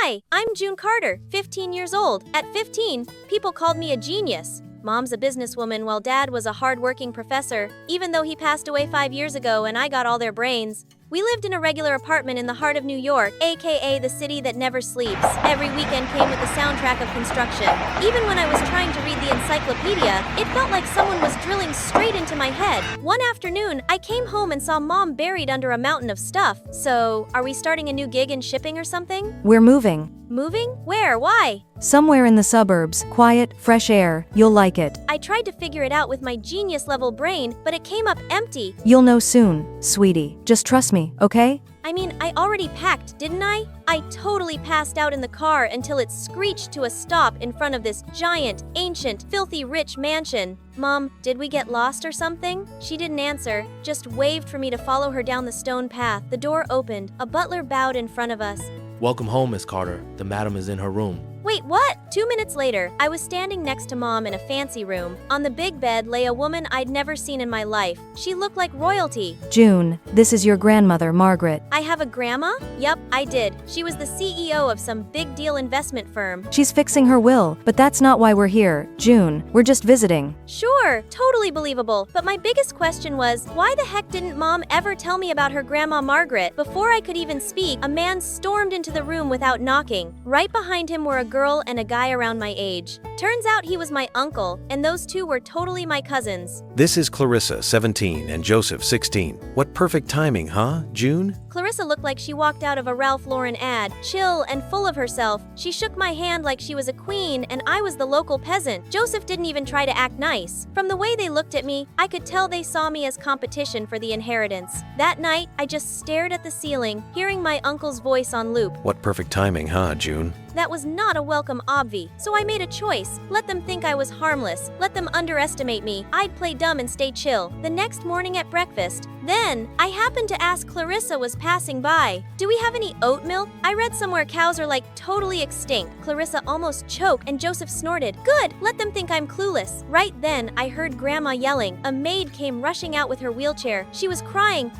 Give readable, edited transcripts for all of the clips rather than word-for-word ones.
Hi, I'm June Carter, 15 years old. At 15, people called me a genius. Mom's a businesswoman while Dad was a hard-working professor, even though he passed away 5 years ago and I got all their brains. We lived in a regular apartment in the heart of New York, aka the city that never sleeps. Every weekend came with the soundtrack of construction. Even when I was trying to read the encyclopedia, it felt like someone was drilling straight into my head. One afternoon, I came home and saw Mom buried under a mountain of stuff. So, are we starting a new gig in shipping or something? We're moving. Moving? Where? Why? Somewhere in the suburbs. Quiet, fresh air. You'll like it. I tried to figure it out with my genius-level brain, but it came up empty. You'll know soon, sweetie. Just trust me, okay? I mean, I already packed, didn't I? I totally passed out in the car until it screeched to a stop in front of this giant, ancient, filthy rich mansion. Mom, did we get lost or something? She didn't answer, just waved for me to follow her down the stone path. The door opened. A butler bowed in front of us. Welcome home, Miss Carter. The madam is in her room. Wait, what? 2 minutes later, I was standing next to Mom in a fancy room. On the big bed lay a woman I'd never seen in my life. She looked like royalty. June, this is your grandmother, Margaret. I have a grandma? Yup, I did. She was the CEO of some big deal investment firm. She's fixing her will, but that's not why we're here. June, we're just visiting. Sure, totally believable. But my biggest question was, why the heck didn't Mom ever tell me about her grandma Margaret? Before I could even speak, a man stormed into the room without knocking. Right behind him were a girl and a guy around my age. Turns out he was my uncle, and those two were totally my cousins. This is Clarissa, 17, and Joseph, 16. What perfect timing, huh, June? Clarissa looked like she walked out of a Ralph Lauren ad, chill and full of herself. She shook my hand like she was a queen and I was the local peasant. Joseph didn't even try to act nice. From the way they looked at me, I could tell they saw me as competition for the inheritance. That night, I just stared at the ceiling, hearing my uncle's voice on loop. What perfect timing, huh, June? That was not a welcome obvi, so I made a choice. Let them think I was harmless. Let them underestimate me. I'd play dumb and stay chill. The next morning at breakfast, then, I happened to ask Clarissa was passing by, do we have any oat milk? I read somewhere cows are like totally extinct. Clarissa almost choked and Joseph snorted. Good, let them think I'm clueless. Right then, I heard Grandma yelling. A maid came rushing out with her wheelchair. She was crying.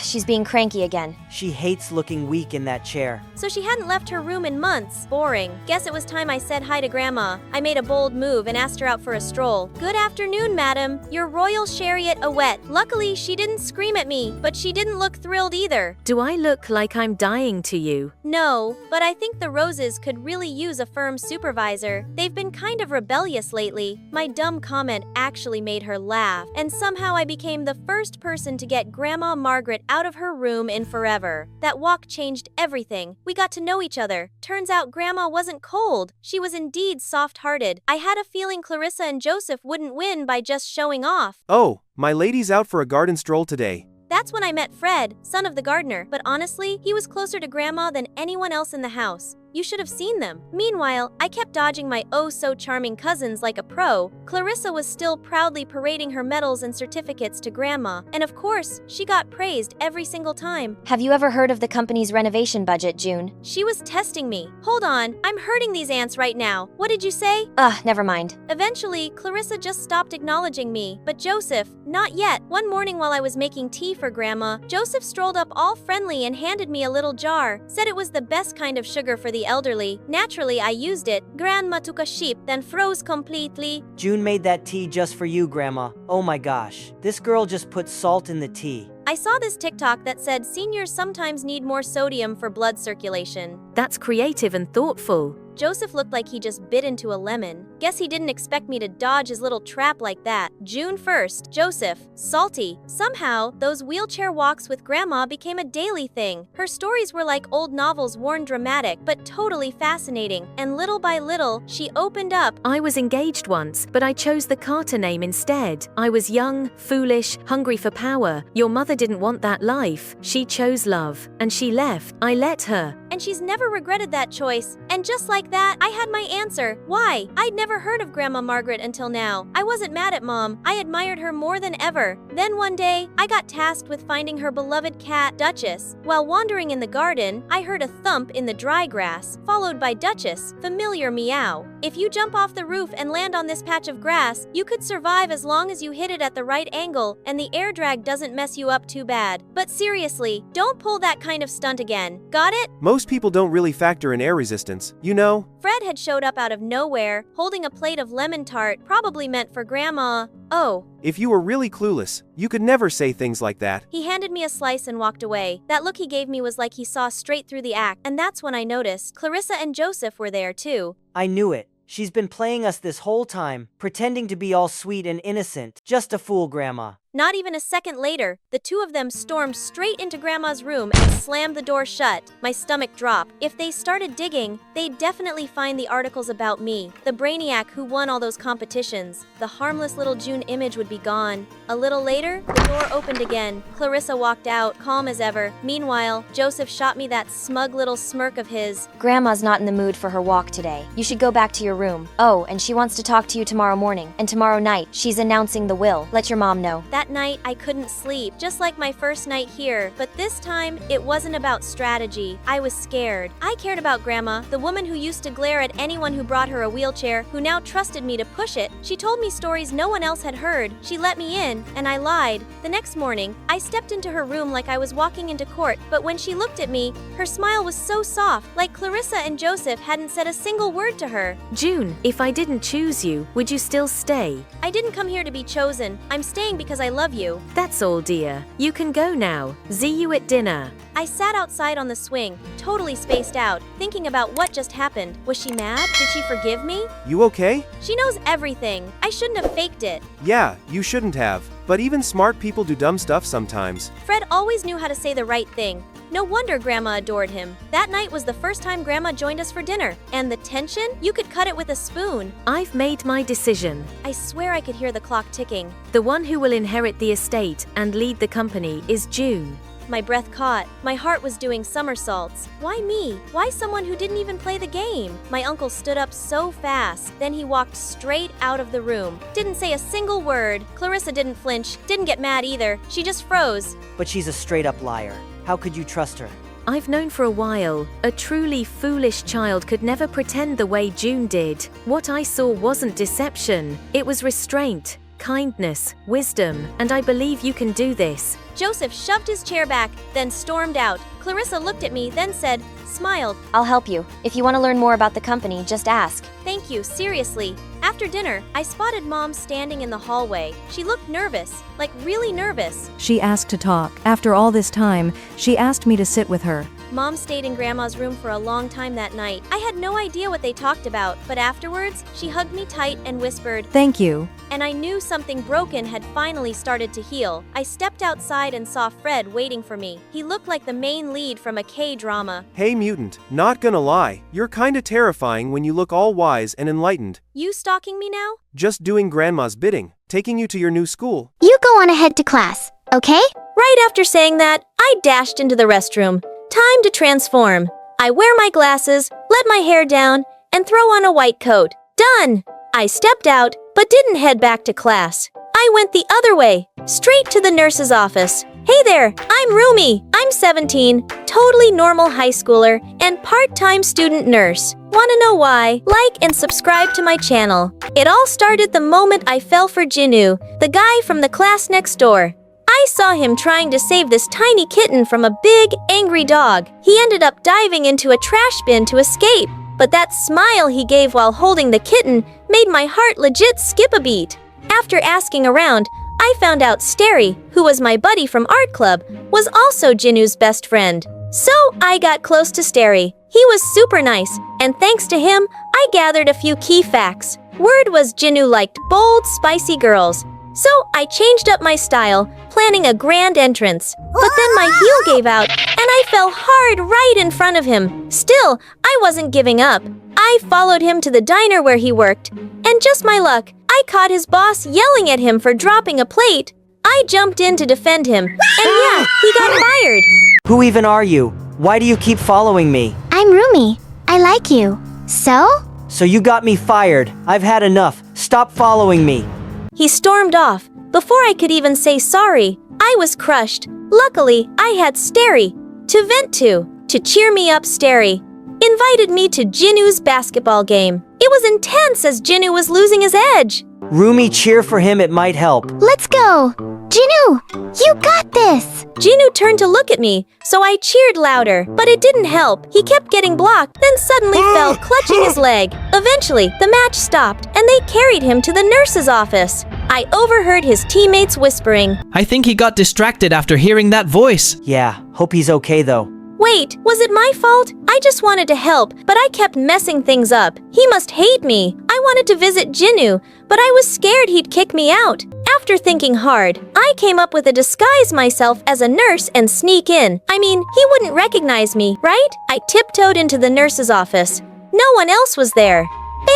She's being cranky again. She hates looking weak in that chair. So she hadn't left her room in months. Boring. Guess it was time I said hi to Grandma. I made a bold move and asked her out for a stroll. Good afternoon, madam. Your royal chariot awet. Luckily, she didn't scream at me, but she didn't look thrilled either. Do I look like I'm dying to you? No, but I think the Roses could really use a firm supervisor. They've been kind of rebellious lately. My dumb comment actually made her laugh, and somehow I became the first person to get Grandma Margaret out of her room in forever. That walk changed everything. We got to know each other. Turns out Grandma wasn't cold. She was indeed soft-hearted. I had a feeling Clarissa and Joseph wouldn't win by just showing off. Oh, my lady's out for a garden stroll today. That's when I met Fred, son of the gardener, but honestly, he was closer to Grandma than anyone else in the house. You should have seen them. Meanwhile, I kept dodging my oh-so-charming cousins like a pro. Clarissa was still proudly parading her medals and certificates to Grandma, and of course, she got praised every single time. Have you ever heard of the company's renovation budget, June? She was testing me. Hold on, I'm hurting these ants right now. What did you say? Never mind. Eventually, Clarissa just stopped acknowledging me, but Joseph, not yet. One morning while I was making tea for Grandma, Joseph strolled up all friendly and handed me a little jar. Said it was the best kind of sugar for the elderly. Naturally, I used it. Grandma took a sip, then froze completely. June made that tea just for you, Grandma. Oh my gosh. This girl just put salt in the tea. I saw this TikTok that said seniors sometimes need more sodium for blood circulation. That's creative and thoughtful. Joseph looked like he just bit into a lemon. Guess he didn't expect me to dodge his little trap like that. June 1st, Joseph, salty. Somehow, those wheelchair walks with Grandma became a daily thing. Her stories were like old novels worn dramatic, but totally fascinating. And little by little, she opened up. I was engaged once, but I chose the Carter name instead. I was young, foolish, hungry for power. Your mother didn't want that life. She chose love, and she left. I let her. And she's never regretted that choice. And just like that, I had my answer. Why? I'd never never heard of Grandma Margaret until now. I wasn't mad at Mom. I admired her more than ever. Then one day, I got tasked with finding her beloved cat, Duchess. While wandering in the garden, I heard a thump in the dry grass, followed by Duchess' familiar meow. If you jump off the roof and land on this patch of grass, you could survive as long as you hit it at the right angle and the air drag doesn't mess you up too bad. But seriously, don't pull that kind of stunt again. Got it? Most people don't really factor in air resistance, you know? Fred had showed up out of nowhere, holding a plate of lemon tart, probably meant for Grandma. Oh. If you were really clueless, you could never say things like that. He handed me a slice and walked away. That look he gave me was like he saw straight through the act, and that's when I noticed Clarissa and Joseph were there too. I knew it. She's been playing us this whole time, pretending to be all sweet and innocent. Just a fool, Grandma. Not even a second later, the two of them stormed straight into Grandma's room and slammed the door shut. My stomach dropped. If they started digging, they'd definitely find the articles about me, the brainiac who won all those competitions. The harmless little June image would be gone. A little later, the door opened again. Clarissa walked out, calm as ever. Meanwhile, Joseph shot me that smug little smirk of his. Grandma's not in the mood for her walk today. You should go back to your room. Oh, and she wants to talk to you tomorrow morning. And tomorrow night, she's announcing the will. Let your mom know. That night, I couldn't sleep, just like my first night here. But this time, it wasn't about strategy. I was scared. I cared about Grandma, the woman who used to glare at anyone who brought her a wheelchair, who now trusted me to push it. She told me stories no one else had heard. She let me in, and I lied. The next morning, I stepped into her room like I was walking into court, but when she looked at me, her smile was so soft, like Clarissa and Joseph hadn't said a single word to her. June, if I didn't choose you, would you still stay? I didn't come here to be chosen. I'm staying because I love you. That's all, dear. You can go now. See you at dinner. I sat outside on the swing, totally spaced out, thinking about what just happened. Was she mad? Did she forgive me? You okay? She knows everything. I shouldn't have faked it. Yeah, you shouldn't have. But even smart people do dumb stuff sometimes. Fred always knew how to say the right thing. No wonder Grandma adored him. That night was the first time Grandma joined us for dinner. And the tension? You could cut it with a spoon. I've made my decision. I swear I could hear the clock ticking. The one who will inherit the estate and lead the company is June. My breath caught. My heart was doing somersaults. Why me? Why someone who didn't even play the game? My uncle stood up so fast. Then he walked straight out of the room. Didn't say a single word. Clarissa didn't flinch. Didn't get mad either. She just froze. But she's a straight-up liar. How could you trust her? I've known for a while, a truly foolish child could never pretend the way June did. What I saw wasn't deception. It was restraint, kindness, wisdom, and I believe you can do this. Joseph shoved his chair back, then stormed out. Clarissa looked at me, then said, smiled. I'll help you. If you want to learn more about the company, just ask. Thank you, seriously. After dinner, I spotted Mom standing in the hallway. She looked nervous, like really nervous. She asked to talk. After all this time, she asked me to sit with her. Mom stayed in Grandma's room for a long time that night. I had no idea what they talked about, but afterwards, she hugged me tight and whispered, Thank you. And I knew something broken had finally started to heal. I stepped outside and saw Fred waiting for me. He looked like the main lead from a K-drama. Hey mutant, not gonna lie, you're kinda terrifying when you look all wise and enlightened. You stalking me now? Just doing Grandma's bidding, taking you to your new school. You go on ahead to class, okay? Right after saying that, I dashed into the restroom. Time to transform. I wear my glasses, let my hair down, and throw on a white coat. Done! I stepped out, but didn't head back to class. I went the other way, straight to the nurse's office. Hey there, I'm Rumi. I'm 17, totally normal high schooler, and part-time student nurse. Wanna know why? Like and subscribe to my channel. It all started the moment I fell for Jinu, the guy from the class next door. I saw him trying to save this tiny kitten from a big, angry dog. He ended up diving into a trash bin to escape. But that smile he gave while holding the kitten made my heart legit skip a beat. After asking around, I found out Starry, who was my buddy from art club, was also Jinu's best friend. So I got close to Starry. He was super nice, and thanks to him, I gathered a few key facts. Word was Jinu liked bold, spicy girls. So I changed up my style, planning a grand entrance. But then my heel gave out, and I fell hard right in front of him. Still, I wasn't giving up. I followed him to the diner where he worked. And just my luck, I caught his boss yelling at him for dropping a plate. I jumped in to defend him, and yeah, he got fired. Who even are you? Why do you keep following me? I'm Rumi. I like you. So? So you got me fired. I've had enough. Stop following me. He stormed off. Before I could even say sorry, I was crushed. Luckily, I had Starry to vent to cheer me up. Starry invited me to Jinu's basketball game. It was intense as Jinu was losing his edge. Rumi, cheer for him, it might help. Let's go! Jinu, you got this! Jinu turned to look at me, so I cheered louder, but it didn't help. He kept getting blocked, then suddenly fell, clutching his leg. Eventually, the match stopped, and they carried him to the nurse's office. I overheard his teammates whispering, I think he got distracted after hearing that voice. Yeah, hope he's okay though. Wait, was it my fault? I just wanted to help, but I kept messing things up. He must hate me. I wanted to visit Jinu, but I was scared he'd kick me out. After thinking hard, I came up with a disguise myself as a nurse and sneak in. I mean, he wouldn't recognize me, right? I tiptoed into the nurse's office. No one else was there.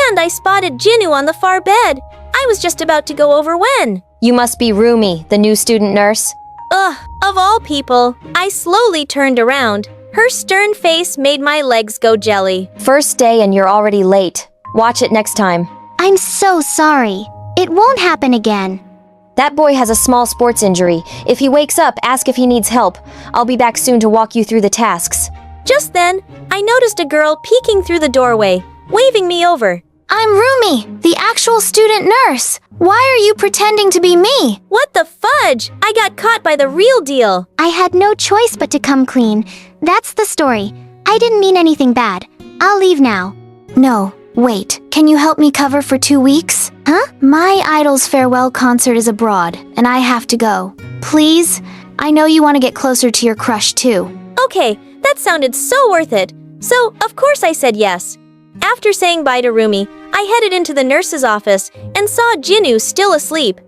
And I spotted Jinu on the far bed. I was just about to go over when. You must be Rumi, the new student nurse. Ugh, of all people. I slowly turned around. Her stern face made my legs go jelly. First day and you're already late. Watch it next time. I'm so sorry. It won't happen again. That boy has a small sports injury. If he wakes up, ask if he needs help. I'll be back soon to walk you through the tasks. Just then, I noticed a girl peeking through the doorway, waving me over. I'm Rumi, the actual student nurse. Why are you pretending to be me? What the fudge? I got caught by the real deal. I had no choice but to come clean. That's the story. I didn't mean anything bad. I'll leave now. No, wait. Can you help me cover for 2 weeks? Huh? My idol's farewell concert is abroad, and I have to go. Please? I know you want to get closer to your crush too. Okay, that sounded so worth it. So, of course I said yes. After saying bye to Rumi, I headed into the nurse's office and saw Jinu still asleep.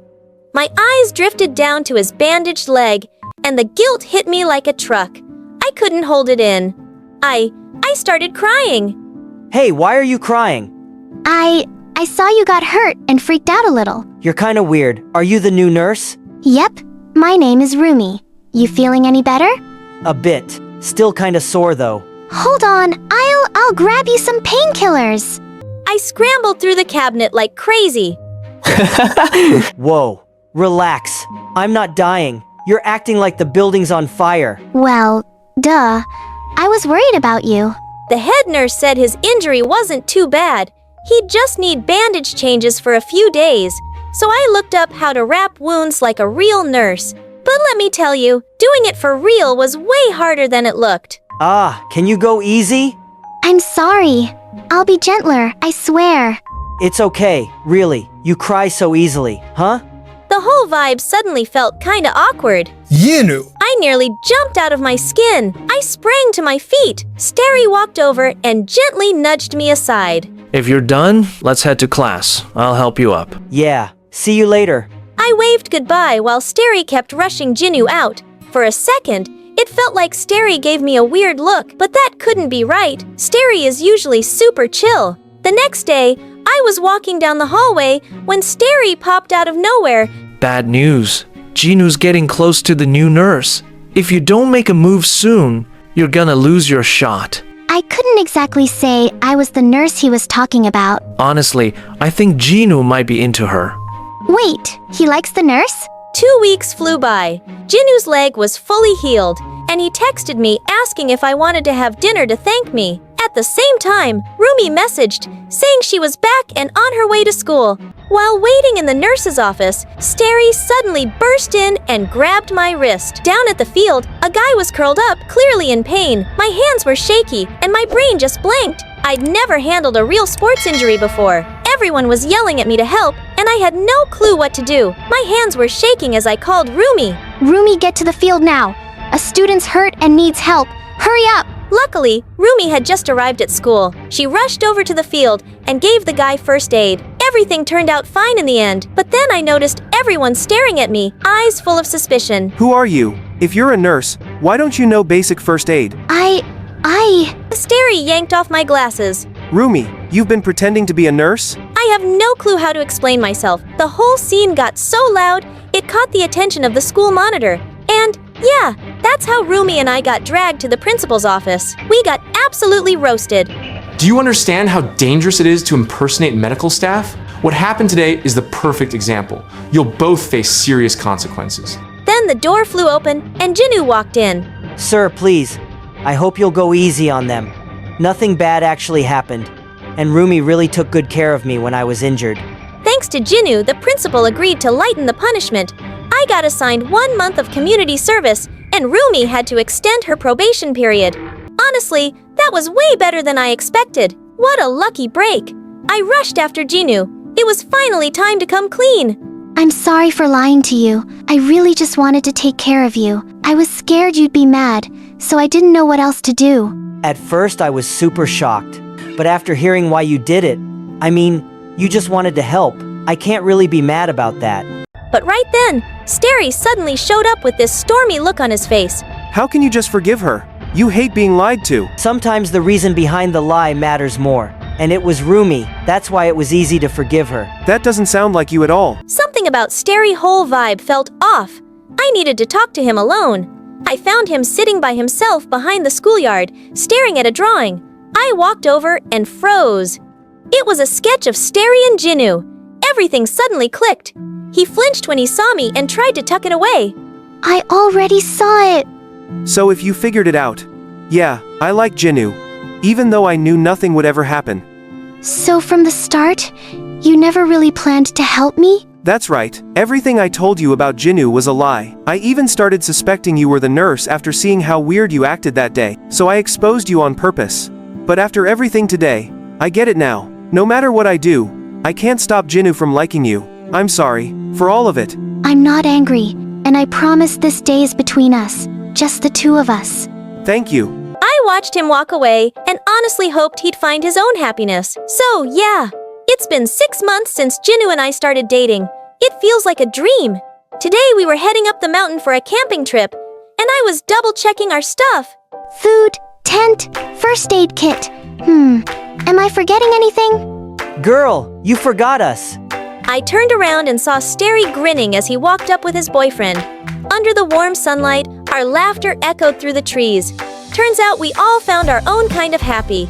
My eyes drifted down to his bandaged leg, and the guilt hit me like a truck. I couldn't hold it in. I started crying. Hey, why are you crying? I saw you got hurt and freaked out a little. You're kinda weird. Are you the new nurse? Yep, my name is Rumi. You feeling any better? A bit. Still kinda sore though. Hold on, I'll grab you some painkillers. I scrambled through the cabinet like crazy. Whoa. Relax. I'm not dying. You're acting like the building's on fire. Well, duh. I was worried about you. The head nurse said his injury wasn't too bad. He'd just need bandage changes for a few days. So I looked up how to wrap wounds like a real nurse. But let me tell you, doing it for real was way harder than it looked. Ah, can you go easy? I'm sorry. I'll be gentler, I swear. It's okay, really. You cry so easily, huh? The whole vibe suddenly felt kinda awkward. Yinu! I nearly jumped out of my skin. I sprang to my feet. Starry walked over and gently nudged me aside. If you're done, let's head to class. I'll help you up. Yeah, see you later. I waved goodbye while Starry kept rushing Jinu out. For a second, it felt like Starry gave me a weird look, but that couldn't be right. Starry is usually super chill. The next day, I was walking down the hallway when Starry popped out of nowhere. Bad news. Jinu's getting close to the new nurse. If you don't make a move soon, you're gonna lose your shot. I couldn't exactly say I was the nurse he was talking about. Honestly, I think Jinu might be into her. Wait, he likes the nurse? 2 weeks flew by. Jinu's leg was fully healed, and he texted me asking if I wanted to have dinner to thank me. At the same time, Rumi messaged, saying she was back and on her way to school. While waiting in the nurse's office, Starry suddenly burst in and grabbed my wrist. Down at the field, a guy was curled up, clearly in pain. My hands were shaky, and my brain just blanked. I'd never handled a real sports injury before. Everyone was yelling at me to help, and I had no clue what to do. My hands were shaking as I called Rumi. Rumi, get to the field now. A student's hurt and needs help. Hurry up! Luckily, Rumi had just arrived at school. She rushed over to the field and gave the guy first aid. Everything turned out fine in the end, but then I noticed everyone staring at me, eyes full of suspicion. Who are you? If you're a nurse, why don't you know basic first aid? Starry yanked off my glasses. Rumi, you've been pretending to be a nurse? I have no clue how to explain myself. The whole scene got so loud, it caught the attention of the school monitor. And, yeah, that's how Rumi and I got dragged to the principal's office. We got absolutely roasted. Do you understand how dangerous it is to impersonate medical staff? What happened today is the perfect example. You'll both face serious consequences. Then the door flew open and Jinu walked in. Sir, please. I hope you'll go easy on them. Nothing bad actually happened, and Rumi really took good care of me when I was injured. Thanks to Jinu, the principal agreed to lighten the punishment. I got assigned 1 month of community service, and Rumi had to extend her probation period. Honestly, that was way better than I expected. What a lucky break. I rushed after Jinu. It was finally time to come clean. I'm sorry for lying to you. I really just wanted to take care of you. I was scared you'd be mad, so I didn't know what else to do. At first, I was super shocked, but after hearing why you did it, I mean, you just wanted to help. I can't really be mad about that. But right then, Starry suddenly showed up with this stormy look on his face. How can you just forgive her? You hate being lied to. Sometimes the reason behind the lie matters more, and it was Rumi. That's why it was easy to forgive her. That doesn't sound like you at all. Something about Starry's whole vibe felt off. I needed to talk to him alone. I found him sitting by himself behind the schoolyard, staring at a drawing. I walked over and froze. It was a sketch of Starry and Jinu. Everything suddenly clicked. He flinched when he saw me and tried to tuck it away. I already saw it. So if you figured it out. Yeah, I like Jinu. Even though I knew nothing would ever happen. So from the start, you never really planned to help me? That's right. Everything I told you about Jinu was a lie. I even started suspecting you were the nurse after seeing how weird you acted that day, so I exposed you on purpose. But after everything today, I get it now. No matter what I do, I can't stop Jinu from liking you. I'm sorry for all of it. I'm not angry, and I promise this day is between us, just the two of us. Thank you. I watched him walk away and honestly hoped he'd find his own happiness. So, yeah. It's been 6 months since Jinu and I started dating. It feels like a dream. Today we were heading up the mountain for a camping trip, and I was double-checking our stuff. Food, tent, first aid kit. Am I forgetting anything? Girl, you forgot us. I turned around and saw Starry grinning as he walked up with his boyfriend. Under the warm sunlight, our laughter echoed through the trees. Turns out we all found our own kind of happy.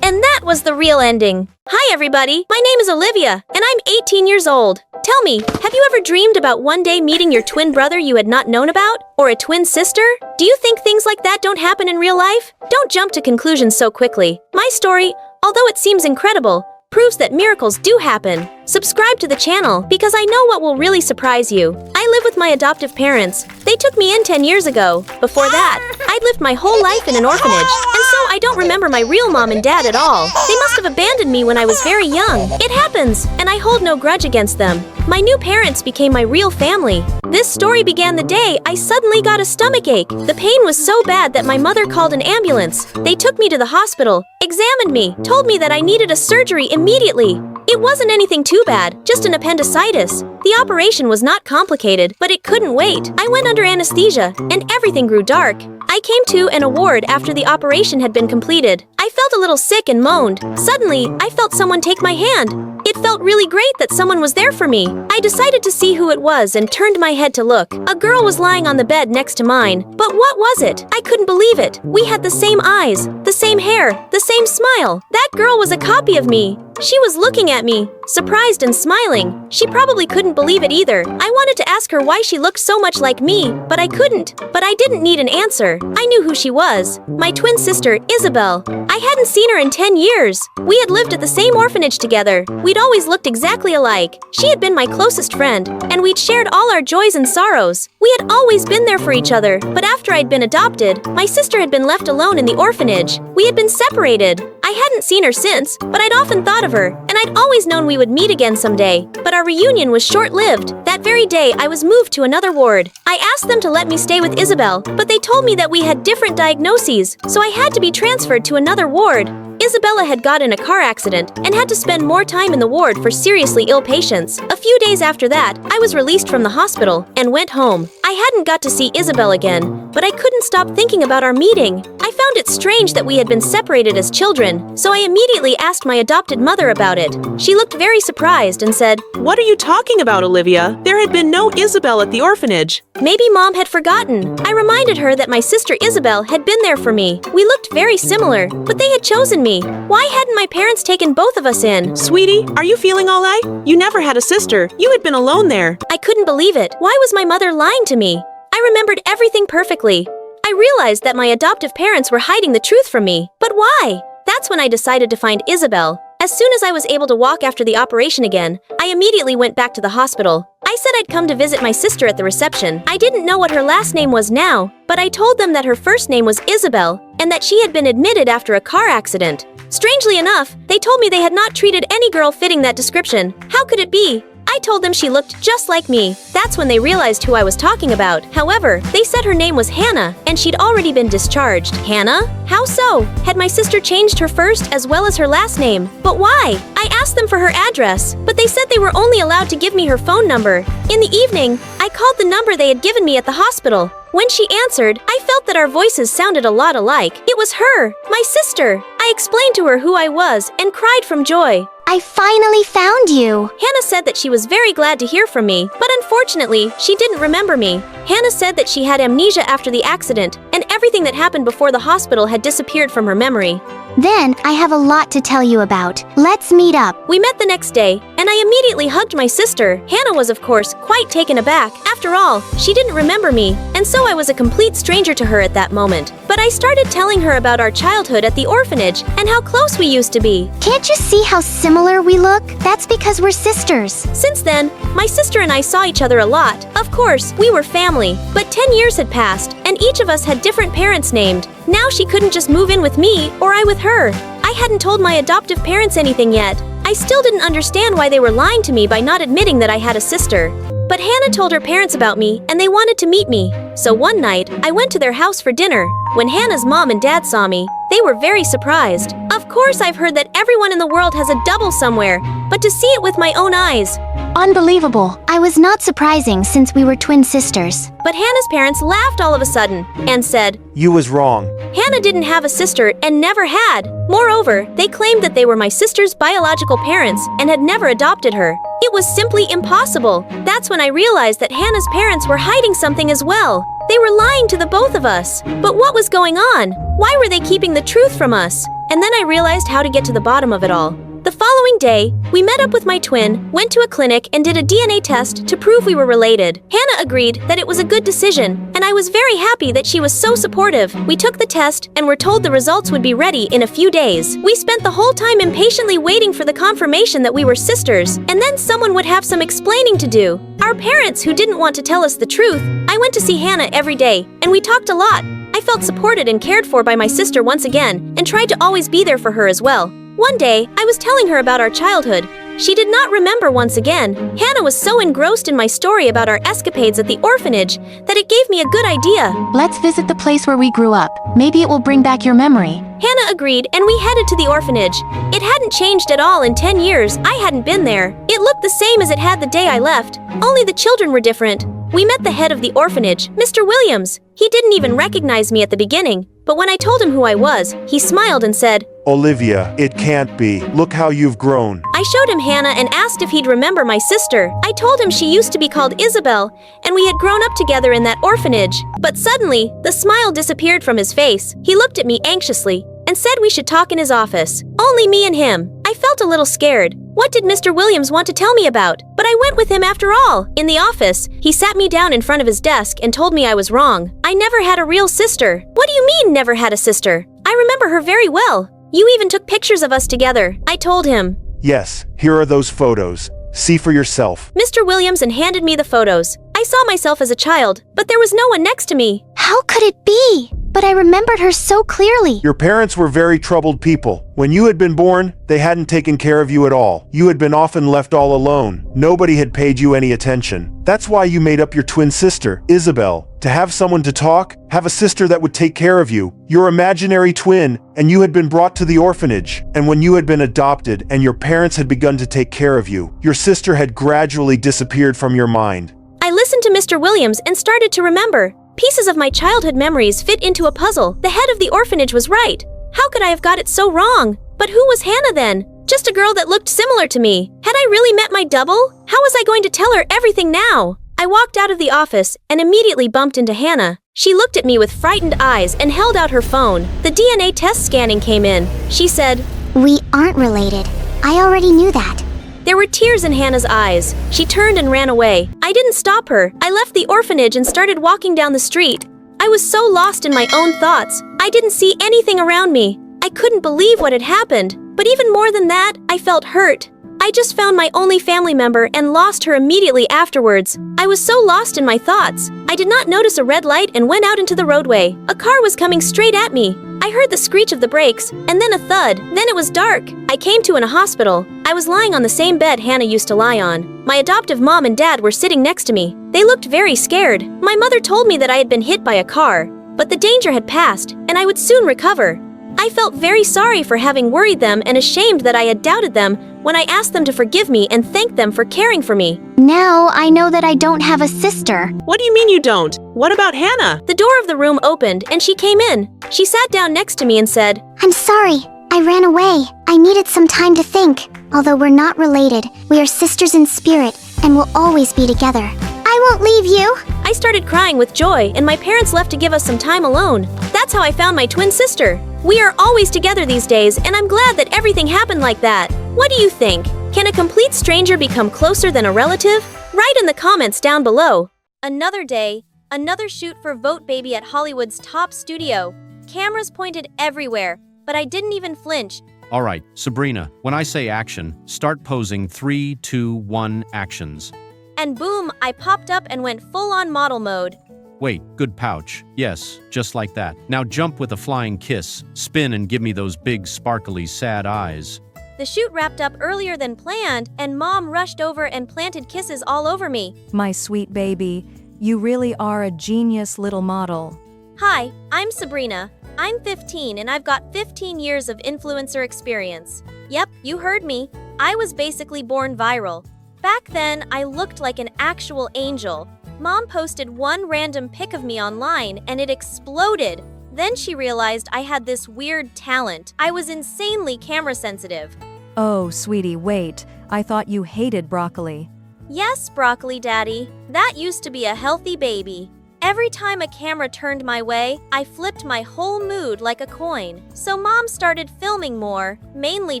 And that was the real ending. Hi everybody, my name is Olivia, and I'm 18 years old. Tell me, have you ever dreamed about one day meeting your twin brother you had not known about? Or a twin sister? Do you think things like that don't happen in real life? Don't jump to conclusions so quickly. My story, although it seems incredible, proves that miracles do happen. Subscribe to the channel because I know what will really surprise you. I live with my adoptive parents. They took me in 10 years ago. Before that, I'd lived my whole life in an orphanage, and so I don't remember my real mom and dad at all. They must have abandoned me when I was very young. It happens, and I hold no grudge against them. My new parents became my real family. This story began the day I suddenly got a stomachache. The pain was so bad that my mother called an ambulance. They took me to the hospital, examined me, told me that I needed a surgery immediately. It wasn't anything too bad, just an appendicitis. The operation was not complicated, but it couldn't wait. I went under anesthesia, and everything grew dark. I came to in a ward after the operation had been completed. I felt a little sick and moaned. Suddenly, I felt someone take my hand. It felt really great that someone was there for me. I decided to see who it was and turned my head to look. A girl was lying on the bed next to mine. But what was it? I couldn't believe it. We had the same eyes, the same hair, the same smile. That girl was a copy of me. She was looking at me, surprised and smiling. She probably couldn't believe it either. I wanted to ask her why she looked so much like me, but I couldn't. But I didn't need an answer. I knew who she was. My twin sister, Isabel. I hadn't seen her in 10 years. We had lived at the same orphanage together. We'd always looked exactly alike. She had been my closest friend, and we'd shared all our joys and sorrows. We had always been there for each other, but after I'd been adopted, my sister had been left alone in the orphanage. We had been separated. I hadn't seen her since, but I'd often thought of her, and I'd always known we would meet again someday. But our reunion was short-lived. That very day, I was moved to another ward. I asked them to let me stay with Isabel, but they told me that we had different diagnoses, so I had to be transferred to another ward. Isabella had got in a car accident and had to spend more time in the ward for seriously ill patients. A few days after that, I was released from the hospital and went home. I hadn't got to see Isabel again, but I couldn't stop thinking about our meeting. I I found it strange that we had been separated as children, so I immediately asked my adopted mother about it. She looked very surprised and said, "What are you talking about, Olivia? There had been no Isabel at the orphanage." Maybe Mom had forgotten. I reminded her that my sister Isabel had been there for me. We looked very similar, but they had chosen me. Why hadn't my parents taken both of us in? Sweetie, are you feeling all right? You never had a sister. You had been alone there. I couldn't believe it. Why was my mother lying to me? I remembered everything perfectly. I realized that my adoptive parents were hiding the truth from me. But why? That's when I decided to find Isabel. As soon as I was able to walk after the operation again, I immediately went back to the hospital. I said I'd come to visit my sister at the reception. I didn't know what her last name was now, but I told them that her first name was Isabel and that she had been admitted after a car accident. Strangely enough, they told me they had not treated any girl fitting that description. How could it be? I told them she looked just like me. That's when they realized who I was talking about. However, they said her name was Hana, and she'd already been discharged. Hana? How so? Had my sister changed her first as well as her last name? But why? I asked them for her address, but they said they were only allowed to give me her phone number. In the evening, I called the number they had given me at the hospital. When she answered, I felt that our voices sounded a lot alike. It was her, my sister. I explained to her who I was and cried from joy. I finally found you. Hannah said that she was very glad to hear from me, but unfortunately, she didn't remember me. Hannah said that she had amnesia after the accident, and everything that happened before the hospital had disappeared from her memory. Then, I have a lot to tell you about. Let's meet up. We met the next day, and I immediately hugged my sister. Hannah was, of course, quite taken aback. After all, she didn't remember me, and so I was a complete stranger to her at that moment. But I started telling her about our childhood at the orphanage and how close we used to be. Can't you see how similar we look? That's because we're sisters. Since then, my sister and I saw each other a lot. Of course, we were family, but 10 years had passed, and each of us had different parents named. Now she couldn't just move in with me, or I with her. I hadn't told my adoptive parents anything yet. I still didn't understand why they were lying to me by not admitting that I had a sister. But Hannah told her parents about me, and they wanted to meet me. So one night, I went to their house for dinner. When Hannah's mom and dad saw me, they were very surprised. Of course, I've heard that everyone in the world has a double somewhere, but to see it with my own eyes. Unbelievable. I was not surprising since we were twin sisters. But Hannah's parents laughed all of a sudden and said, "You was wrong." Hannah didn't have a sister and never had. Moreover, they claimed that they were my sister's biological parents and had never adopted her. It was simply impossible. That's when I realized that Hannah's parents were hiding something as well. They were lying to the both of us. But what was going on? Why were they keeping the truth from us? And then I realized how to get to the bottom of it all. The following day, we met up with my twin, went to a clinic, and did a DNA test to prove we were related. Hannah agreed that it was a good decision, and I was very happy that she was so supportive. We took the test and were told the results would be ready in a few days. We spent the whole time impatiently waiting for the confirmation that we were sisters, and then someone would have some explaining to do. Our parents, who didn't want to tell us the truth, I went to see Hannah every day, and we talked a lot. I felt supported and cared for by my sister once again, and tried to always be there for her as well. One day, I was telling her about our childhood. She did not remember once again. Hannah was so engrossed in my story about our escapades at the orphanage that it gave me a good idea. Let's visit the place where we grew up. Maybe it will bring back your memory. Hannah agreed, and we headed to the orphanage. It hadn't changed at all in 10 years. I hadn't been there. It looked the same as it had the day I left. Only the children were different. We met the head of the orphanage, Mr. Williams. He didn't even recognize me at the beginning, but when I told him who I was, he smiled and said, "Olivia, it can't be. Look how you've grown." I showed him Hannah and asked if he'd remember my sister. I told him she used to be called Isabel, and we had grown up together in that orphanage. But suddenly, the smile disappeared from his face. He looked at me anxiously and said we should talk in his office. Only me and him. I felt a little scared. What did Mr. Williams want to tell me about? But I went with him after all. In the office, he sat me down in front of his desk and told me I was wrong. I never had a real sister. What do you mean, never had a sister? I remember her very well. You even took pictures of us together. I told him. Yes, here are those photos. See for yourself. Mr. Williams handed me the photos. I saw myself as a child, but there was no one next to me. How could it be? But I remembered her so clearly. Your parents were very troubled people. When you had been born, they hadn't taken care of you at all. You had been often left all alone. Nobody had paid you any attention. That's why you made up your twin sister, Isabel, to have someone to talk, have a sister that would take care of you. Your imaginary twin, and you had been brought to the orphanage. And when you had been adopted and your parents had begun to take care of you, your sister had gradually disappeared from your mind. I listened to Mr. Williams and started to remember. Pieces of my childhood memories fit into a puzzle. The head of the orphanage was right. How could I have got it so wrong? But who was Hana then? Just a girl that looked similar to me. Had I really met my double? How was I going to tell her everything now? I walked out of the office and immediately bumped into Hana. She looked at me with frightened eyes and held out her phone. The DNA test scanning came in. She said, "We aren't related. I already knew that." There were tears in Hannah's eyes. She turned and ran away. I didn't stop her. I left the orphanage and started walking down the street. I was so lost in my own thoughts. I didn't see anything around me. I couldn't believe what had happened. But even more than that, I felt hurt. I just found my only family member and lost her immediately afterwards. I was so lost in my thoughts. I did not notice a red light and went out into the roadway. A car was coming straight at me. I heard the screech of the brakes, and then a thud. Then it was dark. I came to in a hospital. I was lying on the same bed Hannah used to lie on. My adoptive mom and dad were sitting next to me. They looked very scared. My mother told me that I had been hit by a car, but the danger had passed, and I would soon recover. I felt very sorry for having worried them and ashamed that I had doubted them when I asked them to forgive me and thanked them for caring for me. Now I know that I don't have a sister. What do you mean you don't? What about Hana? The door of the room opened and she came in. She sat down next to me and said, "I'm sorry. I ran away. I needed some time to think. Although we're not related, we are sisters in spirit and will always be together. I won't leave you." I started crying with joy and my parents left to give us some time alone. That's how I found my twin sister. We are always together these days and I'm glad that everything happened like that. What do you think? Can a complete stranger become closer than a relative? Write in the comments down below. Another day, another shoot for Vote Baby at Hollywood's top studio. Cameras pointed everywhere, but I didn't even flinch. All right, Sabrina, when I say action, start posing 3, 2, 1, actions. And boom, I popped up and went full-on model mode. Wait, good pouch. Yes, just like that. Now jump with a flying kiss, spin and give me those big, sparkly, sad eyes. The shoot wrapped up earlier than planned, and Mom rushed over and planted kisses all over me. My sweet baby, you really are a genius little model. Hi, I'm Sabrina. I'm 15 and I've got 15 years of influencer experience. Yep, you heard me. I was basically born viral. Back then, I looked like an actual angel. Mom posted one random pic of me online and it exploded. Then she realized I had this weird talent. I was insanely camera sensitive. Oh, sweetie, wait. I thought you hated broccoli. Yes, Broccoli Daddy. That used to be a healthy baby. Every time a camera turned my way, I flipped my whole mood like a coin. So Mom started filming more, mainly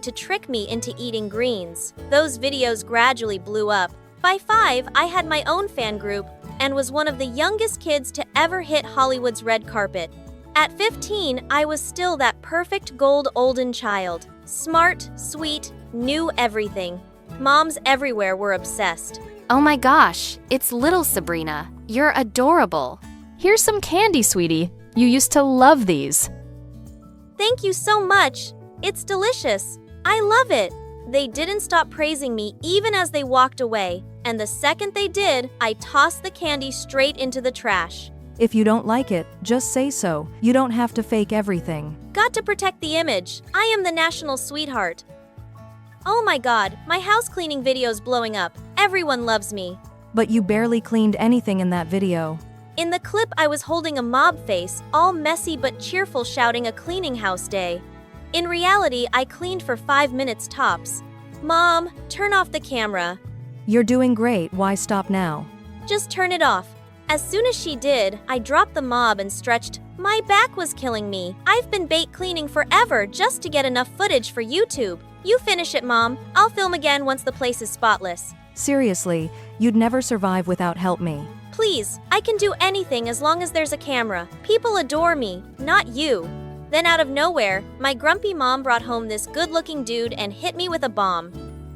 to trick me into eating greens. Those videos gradually blew up. By 5, I had my own fan group and was one of the youngest kids to ever hit Hollywood's red carpet. At 15, I was still that perfect gold olden child. Smart, sweet, knew everything. Moms everywhere were obsessed. Oh my gosh, it's little Sabrina. You're adorable. Here's some candy, sweetie. You used to love these. Thank you so much. It's delicious. I love it. They didn't stop praising me even as they walked away, and the second they did, I tossed the candy straight into the trash. If you don't like it, just say so. You don't have to fake everything. Got to protect the image. I am the national sweetheart. Oh my god, my house cleaning video's blowing up. Everyone loves me. But you barely cleaned anything in that video. In the clip, I was holding a mob face, all messy but cheerful, shouting a cleaning house day. In reality, I cleaned for 5 minutes tops. Mom, turn off the camera. You're doing great, why stop now? Just turn it off. As soon as she did, I dropped the mob and stretched. My back was killing me. I've been bait cleaning forever just to get enough footage for YouTube. You finish it, Mom. I'll film again once the place is spotless. Seriously, you'd never survive without help me. Please, I can do anything as long as there's a camera. People adore me, not you. Then out of nowhere, my grumpy mom brought home this good-looking dude and hit me with a bomb.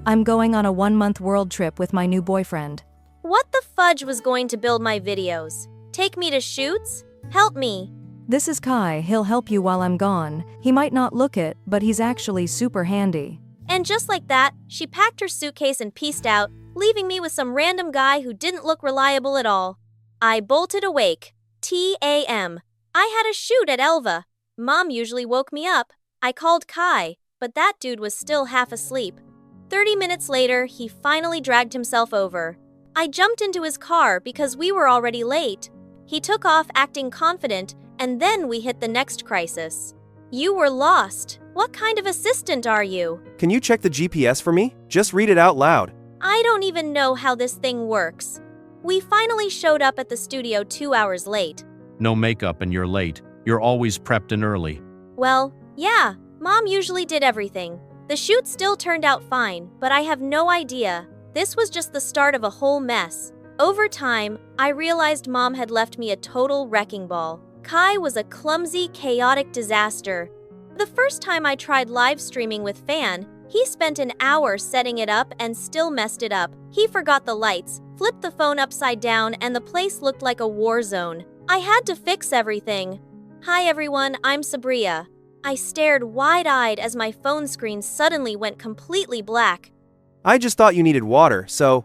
I'm going on a 1-month world trip with my new boyfriend. What the fudge was going to build my videos? Take me to shoots? Help me. This is Kai, he'll help you while I'm gone. He might not look it, but he's actually super handy. And just like that, she packed her suitcase and peaced out, leaving me with some random guy who didn't look reliable at all. I bolted awake. TAM. I had a shoot at Elva. Mom usually woke me up. I called Kai, but that dude was still half asleep. 30 minutes later, he finally dragged himself over. I jumped into his car because we were already late. He took off acting confident, and then we hit the next crisis. You were lost. What kind of assistant are you? Can you check the GPS for me? Just read it out loud. I don't even know how this thing works. We finally showed up at the studio 2 hours late. No makeup and you're late. You're always prepped and early. Well, yeah, Mom usually did everything. The shoot still turned out fine, but I have no idea. This was just the start of a whole mess. Over time, I realized Mom had left me a total wrecking ball. Kai was a clumsy, chaotic disaster. The first time I tried live streaming with Fan, he spent an hour setting it up and still messed it up. He forgot the lights, flipped the phone upside down, and the place looked like a war zone. I had to fix everything. Hi everyone, I'm Sabria. I stared wide-eyed as my phone screen suddenly went completely black. I just thought you needed water, so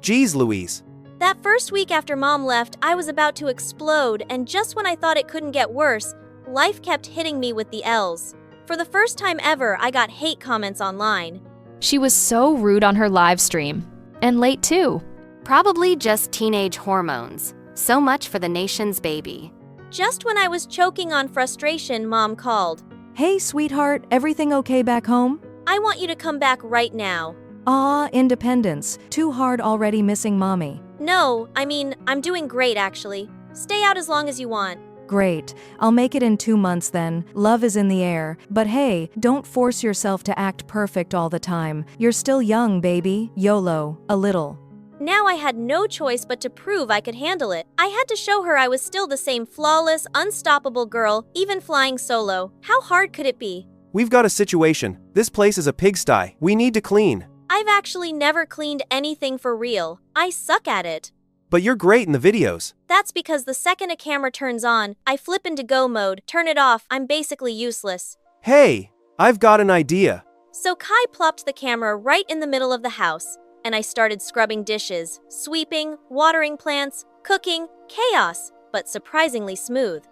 geez Louise. That first week after Mom left, I was about to explode, and just when I thought it couldn't get worse, life kept hitting me with the L's. For the first time ever, I got hate comments online. She was so rude on her live stream. And late too. Probably just teenage hormones. So much for the nation's baby. Just when I was choking on frustration, Mom called. Hey, sweetheart, everything okay back home? I want you to come back right now. Aw, independence. Too hard already missing mommy. No, I'm doing great actually. Stay out as long as you want. Great. I'll make it in 2 months then. Love is in the air. But hey, don't force yourself to act perfect all the time. You're still young, baby. YOLO. A little. Now I had no choice but to prove I could handle it. I had to show her I was still the same flawless, unstoppable girl, even flying solo. How hard could it be? We've got a situation. This place is a pigsty. We need to clean. I've actually never cleaned anything for real. I suck at it. But you're great in the videos. That's because the second a camera turns on, I flip into go mode, turn it off, I'm basically useless. Hey, I've got an idea. So Kai plopped the camera right in the middle of the house, and I started scrubbing dishes, sweeping, watering plants, cooking, chaos, but surprisingly smooth.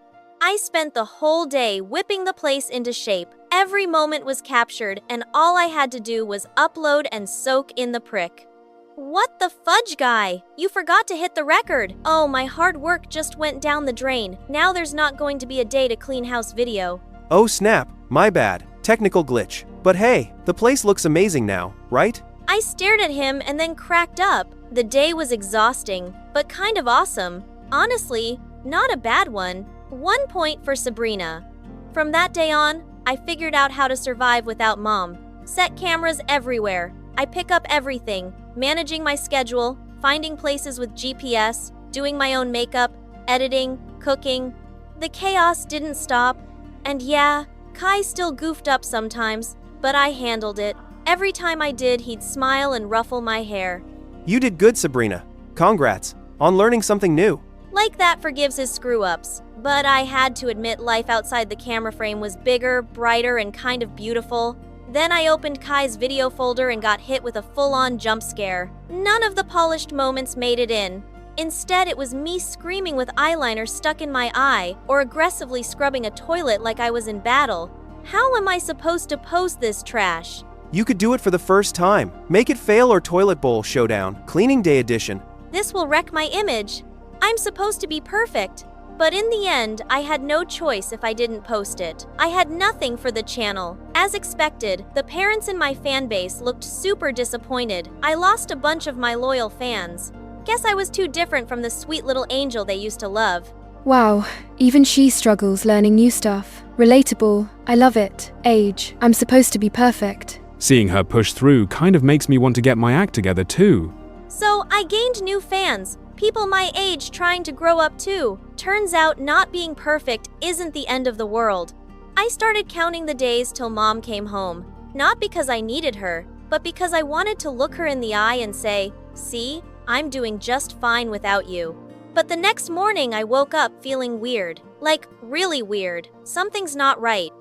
I spent the whole day whipping the place into shape. Every moment was captured, and all I had to do was upload and soak in the prick. What the fudge, guy? You forgot to hit the record. Oh, my hard work just went down the drain. Now there's not going to be a day to clean house video. Oh snap, my bad. Technical glitch. But hey, the place looks amazing now, right? I stared at him and then cracked up. The day was exhausting, but kind of awesome. Honestly, not a bad one. 1 point for Sabrina. From that day on, I figured out how to survive without Mom. Set cameras everywhere. I pick up everything, managing my schedule, finding places with GPS, doing my own makeup, editing, cooking. The chaos didn't stop. And yeah, Kai still goofed up sometimes, but I handled it. Every time I did, he'd smile and ruffle my hair. You did good, Sabrina. Congrats on learning something new. Like that forgives his screw-ups. But I had to admit life outside the camera frame was bigger, brighter, and kind of beautiful. Then I opened Kai's video folder and got hit with a full-on jump scare. None of the polished moments made it in. Instead, it was me screaming with eyeliner stuck in my eye, or aggressively scrubbing a toilet like I was in battle. How am I supposed to post this trash? You could do it for the first time. Make it fail or toilet bowl showdown, cleaning day edition. This will wreck my image. I'm supposed to be perfect. But in the end, I had no choice if I didn't post it. I had nothing for the channel. As expected, the parents in my fan base looked super disappointed. I lost a bunch of my loyal fans. Guess I was too different from the sweet little angel they used to love. Wow, even she struggles learning new stuff. Relatable, I love it. Age, I'm supposed to be perfect. Seeing her push through kind of makes me want to get my act together too. So I gained new fans. People my age trying to grow up too. Turns out not being perfect isn't the end of the world. I started counting the days till Mom came home. Not because I needed her, but because I wanted to look her in the eye and say, "See, I'm doing just fine without you." But the next morning I woke up feeling weird. Like, really weird. Something's not right.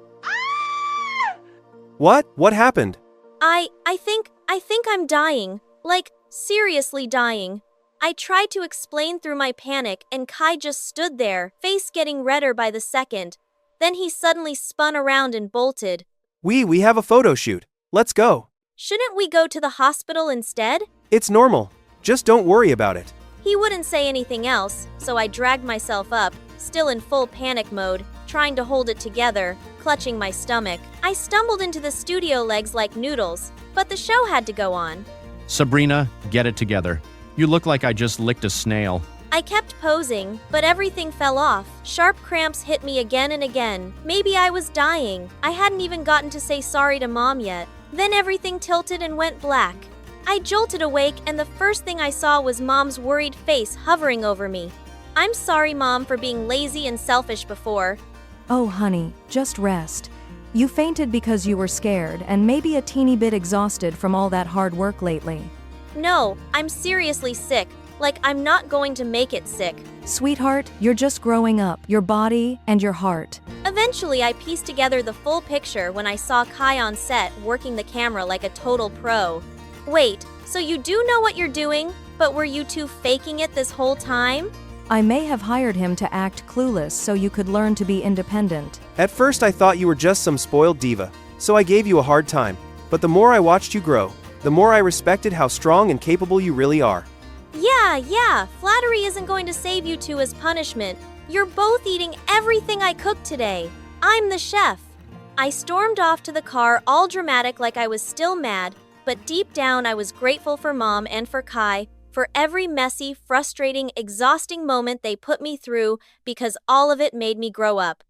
What? What happened? I think I'm dying. Like, seriously dying. I tried to explain through my panic, and Kai just stood there, face getting redder by the second. Then he suddenly spun around and bolted. We have a photo shoot. Let's go. Shouldn't we go to the hospital instead? It's normal. Just don't worry about it. He wouldn't say anything else, so I dragged myself up, still in full panic mode, trying to hold it together, clutching my stomach. I stumbled into the studio legs like noodles, but the show had to go on. Sabrina, get it together. You look like I just licked a snail. I kept posing, but everything fell off. Sharp cramps hit me again and again. Maybe I was dying. I hadn't even gotten to say sorry to Mom yet. Then everything tilted and went black. I jolted awake, and the first thing I saw was Mom's worried face hovering over me. I'm sorry, Mom, for being lazy and selfish before. Oh, honey, just rest. You fainted because you were scared and maybe a teeny bit exhausted from all that hard work lately. No, I'm seriously sick. Like I'm not going to make it sick. Sweetheart, you're just growing up, your body and your heart. Eventually, I pieced together the full picture when I saw Kai on set working the camera like a total pro. Wait, so you do know what you're doing, but were you two faking it this whole time? I may have hired him to act clueless so you could learn to be independent. At first I thought you were just some spoiled diva, so I gave you a hard time. But the more I watched you grow, the more I respected how strong and capable you really are. Yeah, flattery isn't going to save you two as punishment. You're both eating everything I cooked today. I'm the chef. I stormed off to the car, all dramatic like I was still mad, but deep down I was grateful for Mom and for Kai, for every messy, frustrating, exhausting moment they put me through, because all of it made me grow up.